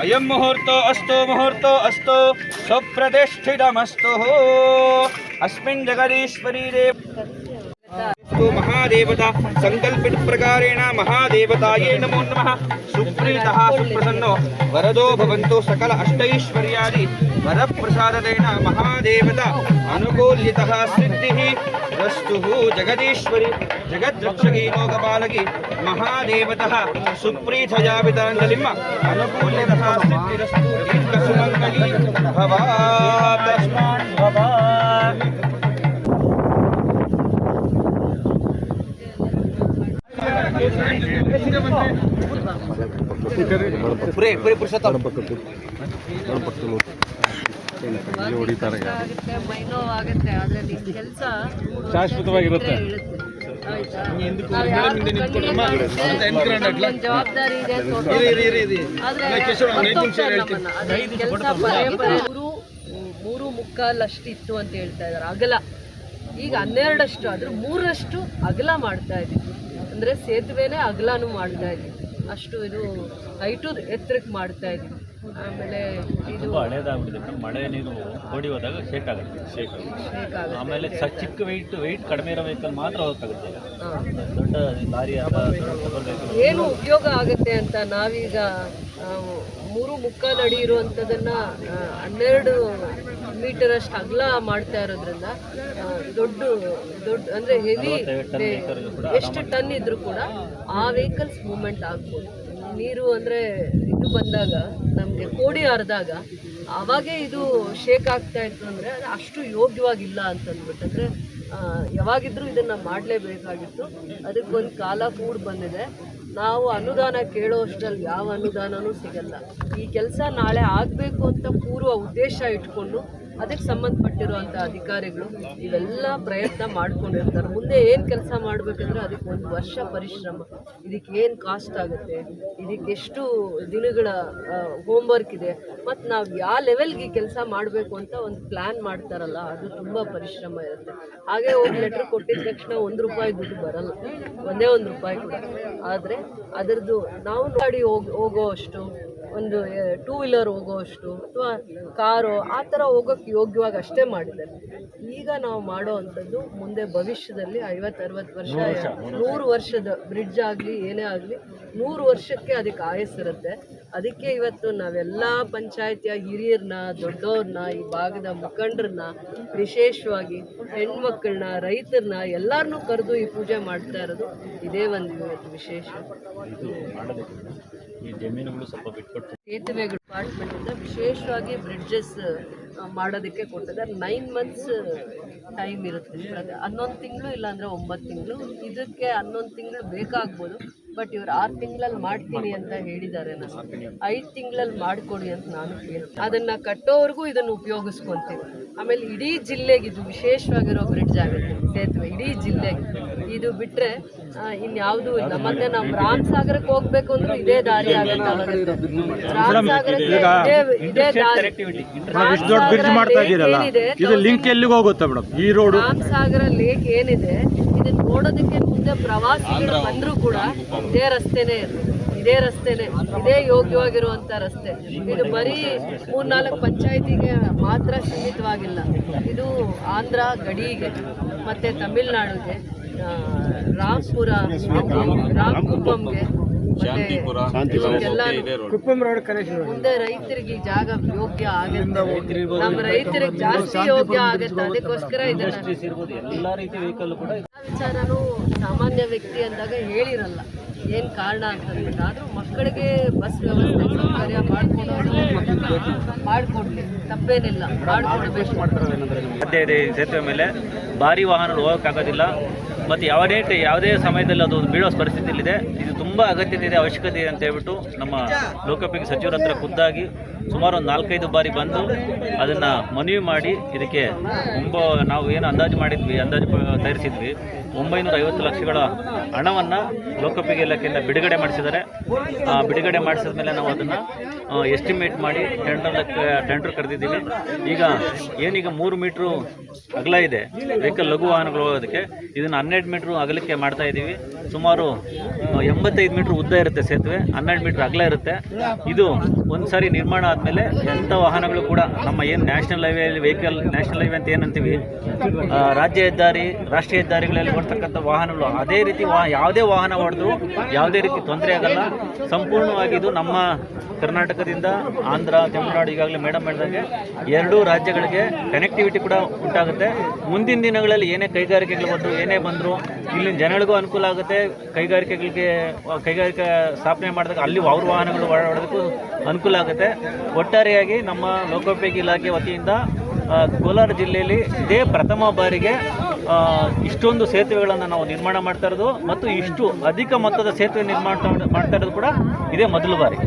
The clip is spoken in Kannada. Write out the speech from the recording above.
ಅಯಂ ಮುಹೂರ್ತೋ ಅಸ್ತು ಸ್ವಪ್ರತಿಷ್ಠಿತಮಸ್ತು ಅಸ್ಮಿನ್ ಜಗದೀಶ್ವರಿ महादेवता संकल्पित प्रकारेण महादेवताये नमो नमः सुप्रीतः सुप्रसन्नो वरदो भवन्तु सकल अष्टैश्वर्यादि वरप्रसादेन महादेवता अनुकूलितः सिद्धिः रस्तुः जगदीश्वरी जगद्रक्षकी लोकपालकी महादेवतः सुप्रीतया वितरञ्जलिम् अनुकूलितः सिद्धिरस्तु दीर्घसुमङ्गली भवात् तस्मात् भवात् ಶಾಶ್ವತವಾಗಿರುತ್ತೆ. ಜವಾಬ್ದಾರಿ ಇದೆ. ಮೂರು ಮುಕ್ಕಾಲಷ್ಟು ಇತ್ತು ಅಂತ ಹೇಳ್ತಾ ಇದ್ದಾರೆ ಅಗಲ. ಈಗ 12 ಅದ್ರ 3ರಷ್ಟು ಅಗಲ ಮಾಡ್ತಾ ಇದ್ದೀವಿ. ಅಂದರೆ ಸೇತುವೆನೇ ಅಗಲನೂ ಮಾಡ್ತಾ ಇದ್ದೀವಿ. ಅಷ್ಟು ಇದು ಹೈಟು ಎತ್ತರಕ್ಕೆ ಮಾಡ್ತಾ ಇದ್ದೀವಿ. ಆಮೇಲೆ ಇದು ಹಳೇದಾಗ್ಬಿಟ್ಟಿದೆ. ಮಳೆ ನೀರು ಓಡಿ ಹೋದಾಗ ಶೇಕ್ ಆಗುತ್ತೆ. ಆಮೇಲೆ ಚಿಕ್ಕ ವೆಯ್ಟ್ ಕಡಿಮೆ ಇರೋ ವೆಹಿಕಲ್ ಮಾತ್ರ ಹೋಗಕ್ಕಾಗುತ್ತೆ. ದೊಡ್ಡ ಲಾರಿ ಏನು ಉಪಯೋಗ ಆಗುತ್ತೆ ಅಂತ ನಾವೀಗ 3.25 ಅಡಿ ಇರುವಂಥದ್ದನ್ನ 12 ಮೀಟರಷ್ಟು ಅಗಲ ಮಾಡ್ತಾ ಇರೋದ್ರಿಂದ ದೊಡ್ಡ ಅಂದರೆ ಹೆವಿ ಎಷ್ಟು ಟನ್ ಇದ್ರೂ ಕೂಡ ಆ ವೆಹಿಕಲ್ಸ್ ಮೂವ್ಮೆಂಟ್ ಆಗ್ಬೋದು. ನೀರು ಅಂದರೆ ಇದು ಬಂದಾಗ ನಮಗೆ ಕೋಡಿ ಹರಿದಾಗ ಆವಾಗೇ ಇದು ಶೇಕ್ ಆಗ್ತಾ ಇತ್ತು ಅಂದರೆ ಅದು ಅಷ್ಟು ಯೋಗ್ಯವಾಗಿಲ್ಲ ಅಂತಂದ್ಬಿಟ್ಟು. ಅಂದರೆ ಯಾವಾಗಿದ್ರೂ ಇದನ್ನು ಮಾಡಲೇಬೇಕಾಗಿತ್ತು. ಅದಕ್ಕೊಂದು ಕಾಲ ಕೂಡ ಬಂದಿದೆ. ನಾವು ಅನುದಾನ ಕೇಳೋಷ್ಟರಲ್ಲಿ ಯಾವ ಅನುದಾನವೂ ಸಿಗಲ್ಲ. ಈ ಕೆಲಸ ನಾಳೆ ಆಗಬೇಕು ಅಂತ ಪೂರ್ವ ಉದ್ದೇಶ ಇಟ್ಕೊಂಡು ಅದಕ್ಕೆ ಸಂಬಂಧಪಟ್ಟಿರುವಂಥ ಅಧಿಕಾರಿಗಳು ಇವೆಲ್ಲ ಪ್ರಯತ್ನ ಮಾಡ್ಕೊಂಡಿರ್ತಾರೆ. ಮುಂದೆ ಏನು ಕೆಲಸ ಮಾಡಬೇಕಂದ್ರೆ ಅದಕ್ಕೆ 1 ವರ್ಷ ಪರಿಶ್ರಮ, ಇದಕ್ಕೆ ಏನು ಕಾಸ್ಟ್ ಆಗುತ್ತೆ, ಇದಕ್ಕೆ ಎಷ್ಟು ದಿನಗಳ ಹೋಮ್ವರ್ಕ್ ಇದೆ, ಮತ್ತು ನಾವು ಯಾವ ಲೆವೆಲ್ಗೆ ಕೆಲಸ ಮಾಡಬೇಕು ಅಂತ ಒಂದು ಪ್ಲ್ಯಾನ್ ಮಾಡ್ತಾರಲ್ಲ, ಅದು ತುಂಬ ಪರಿಶ್ರಮ ಇರುತ್ತೆ. ಹಾಗೆ ಹೋಗಿ ಲೆಟ್ರ್ ಕೊಟ್ಟಿದ ತಕ್ಷಣ ₹1 ದುಡ್ಡು ಬರಲ್ಲ, ಒಂದೇ ₹1 ಕೂಡ. ಆದರೆ ಅದರದ್ದು ನಾವು ಗಾಡಿ ಹೋಗೋ ಅಷ್ಟು, ಒಂದು 2 ವೀಲರ್ ಹೋಗೋಷ್ಟು ಅಥವಾ ಕಾರು ಆ ಥರ ಹೋಗೋಕ್ಕೆ ಯೋಗ್ಯವಾಗಿ ಅಷ್ಟೇ ಮಾಡಿದ್ದಾರೆ. ಈಗ ನಾವು ಮಾಡೋ ಅಂಥದ್ದು ಮುಂದೆ ಭವಿಷ್ಯದಲ್ಲಿ 50-60 ವರ್ಷ 100 ವರ್ಷದ ಬ್ರಿಡ್ಜ್ ಆಗಲಿ ಏನೇ ಆಗಲಿ 100 ವರ್ಷಕ್ಕೆ ಅದಕ್ಕೆ ಆಯಸ್ಸಿರುತ್ತೆ. ಅದಕ್ಕೆ ಇವತ್ತು ನಾವೆಲ್ಲ ಪಂಚಾಯತಿಯ ಹಿರಿಯರನ್ನ, ದೊಡ್ಡವ್ರನ್ನ, ಈ ಭಾಗದ ಮುಖಂಡರನ್ನ, ವಿಶೇಷವಾಗಿ ಹೆಣ್ಮಕ್ಳನ್ನ, ರೈತರನ್ನ ಎಲ್ಲರನ್ನೂ ಕರೆದು ಈ ಪೂಜೆ ಮಾಡ್ತಾ ಇರೋದು ಇದೇ ಒಂದು ಇವತ್ತು ವಿಶೇಷ. ಈ ಜಮೀನುಗಳು ಸ್ವಲ್ಪ ಬಿಟ್ಕೊಟ್ಟು ಸೇತುವೆಗಳು ಡಿಪಾರ್ಟ್ಮೆಂಟಿಂದ ವಿಶೇಷವಾಗಿ ಬ್ರಿಡ್ಜಸ್ ಮಾಡೋದಕ್ಕೆ ಕೊಟ್ಟಿದ್ದಾರೆ. 9 months ಟೈಮ್ ಇರುತ್ತೆ. 11 ತಿಂಗಳು ಇಲ್ಲಾಂದರೆ 9 ತಿಂಗಳು. ಇದಕ್ಕೆ 11 ತಿಂಗಳು ಬೇಕಾಗ್ಬೋದು, ಬಟ್ ಇವ್ರು 6 ತಿಂಗಳಲ್ಲಿ ಮಾಡ್ತೀನಿ ಅಂತ ಹೇಳಿದ್ದಾರೆ. ನಾನು 5 ತಿಂಗಳಲ್ಲಿ ಮಾಡಿಕೊಡಿ ಅಂತ ನಾನು ಕೇಳ್ತೀನಿ. ಅದನ್ನು ಕಟ್ಟೋವರೆಗೂ ಇದನ್ನು ಉಪಯೋಗಿಸ್ಕೊತೀವಿ. ಆಮೇಲೆ ಇಡೀ ಜಿಲ್ಲೆಗೆ ಇದು ವಿಶೇಷವಾಗಿರೋ ಬ್ರಿಡ್ಜ್ ಆಗುತ್ತೆ, ಸೇತುವೆ ಇಡೀ ಜಿಲ್ಲೆಗೆ. ಇದು ಬಿಟ್ಟರೆ ಇನ್ಯಾವುದೂ ಇಲ್ಲ. ಮತ್ತು ನಾವು ರಾಮಸಾಗರಕ್ಕೆ ಹೋಗ್ಬೇಕು ಅಂದ್ರೂ ಇದೇ ದಾರಿ ಆಗುತ್ತೆ. ರಾಮಸಾಗರಕ್ಕೆ ಇದೇ ದಾರಿ. ರಾಮಸಾಗರ ಲೇಕ್ ಏನಿದೆ ಇದನ್ನ ನೋಡೋದಕ್ಕೆ ಮುಂದೆ ಪ್ರವಾಸಿಗರು ಬಂದರೂ ಕೂಡ ಇದೇ ರಸ್ತೆನೇ ಇದೇ ಯೋಗ್ಯವಾಗಿರುವಂಥ ರಸ್ತೆ. ಇದು ಬರೀ 3-4 ಪಂಚಾಯತಿಗೆ ಮಾತ್ರ ಸೀಮಿತವಾಗಿಲ್ಲ. ಇದು ಆಂಧ್ರ ಗಡಿಗೆ ಮತ್ತು ತಮಿಳ್ನಾಡಿಗೆ, ರಾಂಪುರ, ರಾಮಕುಪ್ಪಂಗೆ, ಮುಂದೆ ರೈತರಿಗೆ ಜಾಗ ಯೋಗ್ಯ ಆಗುತ್ತೆ. ನಮ್ಮ ರೈತರಿಗೆ ಜಾಸ್ತಿ ಯೋಗ್ಯ ಆಗುತ್ತೆ. ಅದಕ್ಕೋಸ್ಕರ ಎಲ್ಲ ರೀತಿ ವೆಹಿಕಲ್ ಕೂಡ ವಿಚಾರನೂ ಸಾಮಾನ್ಯ ವ್ಯಕ್ತಿ ಅಂದಾಗ ಹೇಳಿರಲ್ಲ ಏನು ಕಾರಣ ಅಂತಂದ್ಬಿಟ್ಟು. ಆದರೂ ಮಕ್ಕಳಿಗೆ ಬಸ್ ವ್ಯವಸ್ಥೆ ಸೌಕರ್ಯ ಮಾಡಿಕೊಡ್ಲಿ, ತಪ್ಪೇನಿಲ್ಲ, ಮಾಡಿಕೊಡ್ಬೇಕು. ಸಾಧ್ಯ ಇದೆ. ಈ ಸೇತುವೆ ಮೇಲೆ ಭಾರಿ ವಾಹನಗಳು ಹೋಗೋಕ್ಕಾಗೋದಿಲ್ಲ ಮತ್ತು ಯಾವುದೇ ಸಮಯದಲ್ಲಿ ಅದು ಬೀಳೋ ಪರಿಸ್ಥಿತಿಯಲ್ಲಿದೆ. ಇದು ತುಂಬ ಅಗತ್ಯತೆ ಇದೆ, ಅವಶ್ಯಕತೆ ಇದೆ ಅಂತ ಹೇಳ್ಬಿಟ್ಟು ನಮ್ಮ ಲೋಕೋಪಯೋಗಿ ಸಚಿವರ ಹತ್ರ ಖುದ್ದಾಗಿ ಸುಮಾರು ಒಂದು 4-5 ಬಾರಿ ಬಂದು ಅದನ್ನು ಮನವಿ ಮಾಡಿ ಇದಕ್ಕೆ ನಾವು ಏನು ಅಂದಾಜು ತಯಾರಿಸಿದ್ವಿ 950 ಲಕ್ಷಗಳ ಹಣವನ್ನು ಲೋಕೋಪಯೋಗಿ ಇಲಾಖೆಯಿಂದ ಬಿಡುಗಡೆ ಮಾಡಿಸಿದ್ದಾರೆ. ಬಿಡುಗಡೆ ಮಾಡಿಸಿದ ಮೇಲೆ ನಾವು ಅದನ್ನು ಎಸ್ಟಿಮೇಟ್ ಮಾಡಿ ಟೆಂಡರ್ ಕರೆದಿದ್ದೀವಿ. ಈಗ 3 ಮೀಟ್ರು ಅಗಲ ಇದೆ ವೆಹಿಕಲ್ ಲಘು ವಾಹನಗಳು ಹೋಗೋದಕ್ಕೆ, ಇದನ್ನು 12 ಮೀಟ್ರು ಅಗಲಕ್ಕೆ ಮಾಡ್ತಾ ಇದ್ದೀವಿ. ಸುಮಾರು 85 ಮೀಟ್ರ್ ಉದ್ದ ಇರುತ್ತೆ ಸೇತುವೆ, 12 ಮೀಟ್ರ್ ಅಗಲ ಇರುತ್ತೆ. ಇದು ಒಂದು ಸಾರಿ ನಿರ್ಮಾಣ ಆದಮೇಲೆ ಎಂಥ ವಾಹನಗಳು ಕೂಡ ನಮ್ಮ ಏನು ನ್ಯಾಷನಲ್ ಹೈವೇ ನ್ಯಾಷನಲ್ ಹೈವೇ ಅಂತ ಏನಂತೀವಿ, ರಾಜ್ಯ ಹೆದ್ದಾರಿ ರಾಷ್ಟ್ರೀಯ ಹೆದ್ದಾರಿಗಳಲ್ಲಿ ಬರ್ತಕ್ಕಂಥ ವಾಹನಗಳು ಅದೇ ರೀತಿ ಯಾವುದೇ ವಾಹನ ಹೊಡೆದು ಯಾವುದೇ ರೀತಿ ತೊಂದರೆ ಆಗಲ್ಲ. ಸಂಪೂರ್ಣವಾಗಿ ಇದು ನಮ್ಮ ಕರ್ನಾಟಕದಿಂದ ಆಂಧ್ರ, ತಮಿಳುನಾಡು, ಈಗಾಗಲೇ ಮೇಡಮ್ ಹೇಳಿದಂಗೆ 2 ರಾಜ್ಯಗಳಿಗೆ ಕನೆಕ್ಟಿವಿಟಿ ಕೂಡ ಉಂಟಾಗುತ್ತೆ. ಮುಂದಿನ ದಿನಗಳಲ್ಲಿ ಏನೇ ಕೈಗಾರಿಕೆಗಳು ಏನೇ ಬಂದರೂ ಇಲ್ಲಿನ ಜನಗಳಿಗೂ ಅನುಕೂಲ ಆಗುತ್ತೆ. ಕೈಗಾರಿಕೆ ಸ್ಥಾಪನೆ ಮಾಡಿದಾಗ ಅಲ್ಲಿ ಅವ್ರ ವಾಹನಗಳು ಓಡಾಡೋದಕ್ಕೂ ಅನುಕೂಲ ಆಗುತ್ತೆ. ಒಟ್ಟಾರೆಯಾಗಿ ನಮ್ಮ ಲೋಕೋಪಯೋಗಿ ಇಲಾಖೆ ವತಿಯಿಂದ ಕೋಲಾರ ಜಿಲ್ಲೆಯಲ್ಲಿ ಇದೇ ಪ್ರಥಮ ಬಾರಿಗೆ ಇಷ್ಟೊಂದು ಸೇತುವೆಗಳನ್ನು ನಾವು ನಿರ್ಮಾಣ ಮಾಡ್ತಾ ಇರೋದು ಮತ್ತು ಇಷ್ಟು ಅಧಿಕ ಮೊತ್ತದ ಸೇತುವೆ ನಿರ್ಮಾಣ ಮಾಡ್ತಾ ಇರೋದು ಕೂಡ ಇದೇ ಮೊದಲ ಬಾರಿ.